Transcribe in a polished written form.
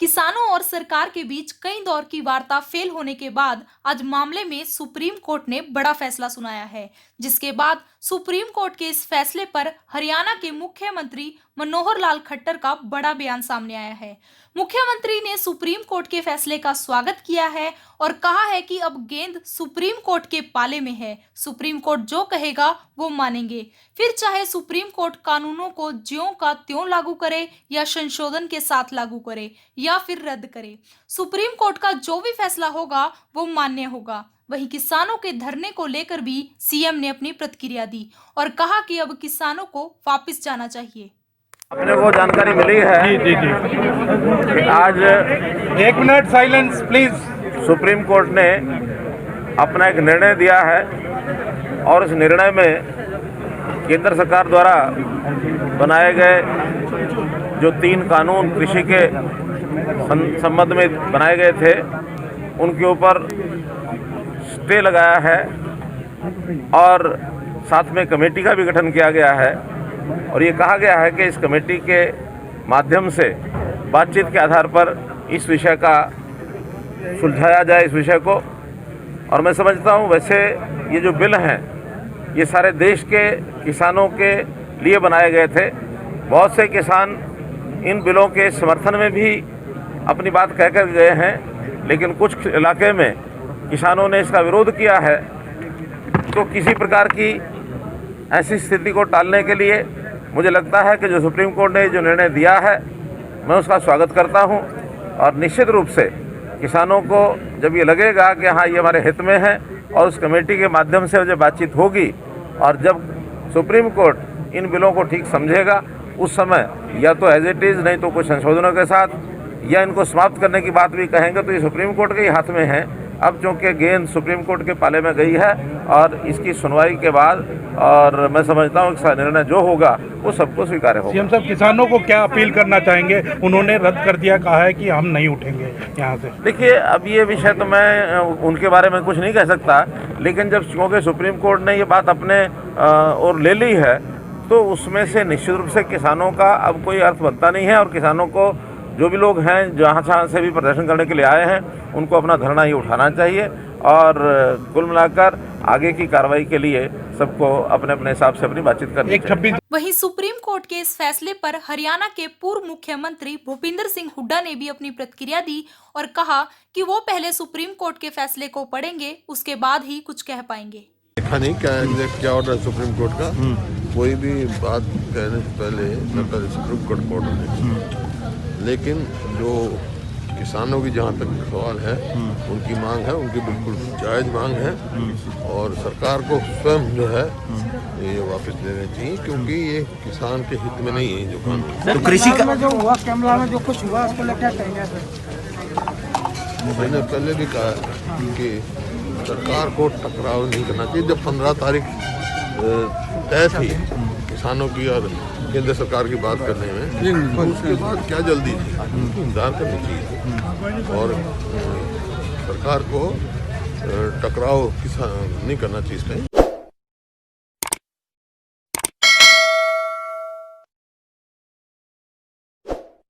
किसानों और सरकार के बीच कई दौर की वार्ता फेल होने के बाद आज मामले में सुप्रीम कोर्ट ने बड़ा फैसला सुनाया है, जिसके बाद सुप्रीम कोर्ट के इस फैसले पर हरियाणा के मुख्यमंत्री मनोहर लाल खट्टर का बड़ा बयान सामने आया है। मुख्यमंत्री ने सुप्रीम कोर्ट के फैसले का स्वागत किया है और कहा है कि अब गेंद सुप्रीम कोर्ट के पाले में है। सुप्रीम कोर्ट जो कहेगा वो मानेंगे, फिर चाहे सुप्रीम कोर्ट कानूनों को ज्यों का त्यों लागू करे या संशोधन के साथ लागू करे या फिर रद्द करे। सुप्रीम कोर्ट का जो भी फैसला होगा वो मान्य होगा। वहीं किसानों के धरने को लेकर भी सीएम ने अपनी प्रतिक्रिया दी और कहा कि अब किसानों को वापस जाना चाहिए। अपने को जानकारी मिली है कि आज 1 minute silence please. Supreme court ने अपना एक निर्णय दिया है और इस निर्णय में केंद्र सरकार द्वारा बनाए गए जो 3 कानून कृषि के संबंध में बनाए गए थे उनके ऊपर स्टे लगाया है और साथ में कमेटी का भी गठन किया गया है और ये कहा गया है कि इस कमेटी के माध्यम से बातचीत के आधार पर इस विषय का सुलझाया जाए इस विषय को। और मैं समझता हूँ वैसे ये जो बिल हैं ये सारे देश के किसानों के लिए बनाए गए थे। बहुत से किसान इन बिलों के समर्थन में भी अपनी बात कहकर गए हैं, लेकिन कुछ इलाके में किसानों ने इसका विरोध किया है। तो किसी प्रकार की ऐसी स्थिति को टालने के लिए मुझे लगता है कि जो सुप्रीम कोर्ट ने जो निर्णय दिया है मैं उसका स्वागत करता हूं और निश्चित रूप से किसानों को जब ये लगेगा कि हाँ ये हमारे हित में है और उस कमेटी के माध्यम से जब बातचीत होगी और जब सुप्रीम कोर्ट इन बिलों को ठीक समझेगा उस समय या तो एज इट इज़ नहीं तो कुछ संशोधनों के साथ या इनको समाप्त करने की बात भी कहेंगे तो ये सुप्रीम कोर्ट के ही हाथ में है। अब चूँकि गेंद सुप्रीम कोर्ट के पाले में गई है और इसकी सुनवाई के बाद और मैं समझता हूँ कि निर्णय जो होगा वो सबको स्वीकार्य होगा। सीएम साहब किसानों को क्या अपील करना चाहेंगे? उन्होंने रद्द कर दिया, कहा है कि हम नहीं उठेंगे यहाँ से। देखिए अब ये विषय तो मैं उनके बारे में कुछ नहीं कह सकता, लेकिन जब चूँकि सुप्रीम कोर्ट ने ये बात अपने ओर ले ली है तो उसमें से निश्चित रूप से किसानों का अब कोई अर्थ बनता नहीं है और किसानों को जो भी लोग हैं जहाँ से भी प्रदर्शन करने के लिए आए हैं उनको अपना धरना ही उठाना चाहिए और कुल मिलाकर आगे की कार्रवाई के लिए सबको अपने अपने हिसाब से अपनी बातचीत करनी चाहिए। वहीं सुप्रीम कोर्ट के इस फैसले पर हरियाणा के पूर्व मुख्यमंत्री भूपिंदर सिंह हुड्डा ने भी अपनी प्रतिक्रिया दी और कहा कि वो पहले सुप्रीम कोर्ट के फैसले को पढ़ेंगे, उसके बाद ही कुछ कह पाएंगे। देखा नहीं क्या ऑर्डर है सुप्रीम कोर्ट का। कोई भी बात कहने से पहले सुप्रीम कोर्ट का ऑर्डर है, लेकिन जो किसानों की जहाँ तक सवाल है उनकी मांग है, उनकी बिल्कुल जायज़ मांग है और सरकार को स्वयं जो है ये वापस लेने चाहिए क्योंकि ये किसान के हित में नहीं है जो कानून। तो कृषि का जो हुआ कैमरा में जो कुछ हुआ उसको लेकर क्या कहेंगे? मैंने पहले भी कहा कि सरकार को टकराव नहीं करना चाहिए। जब 15 तारीख तय थी किसानों की और केंद्र सरकार की बात करने में तो उसके बाद क्या जल्दी थी, इंतजार करनी चाहिए और सरकार को टकराव नहीं करना चाहिए।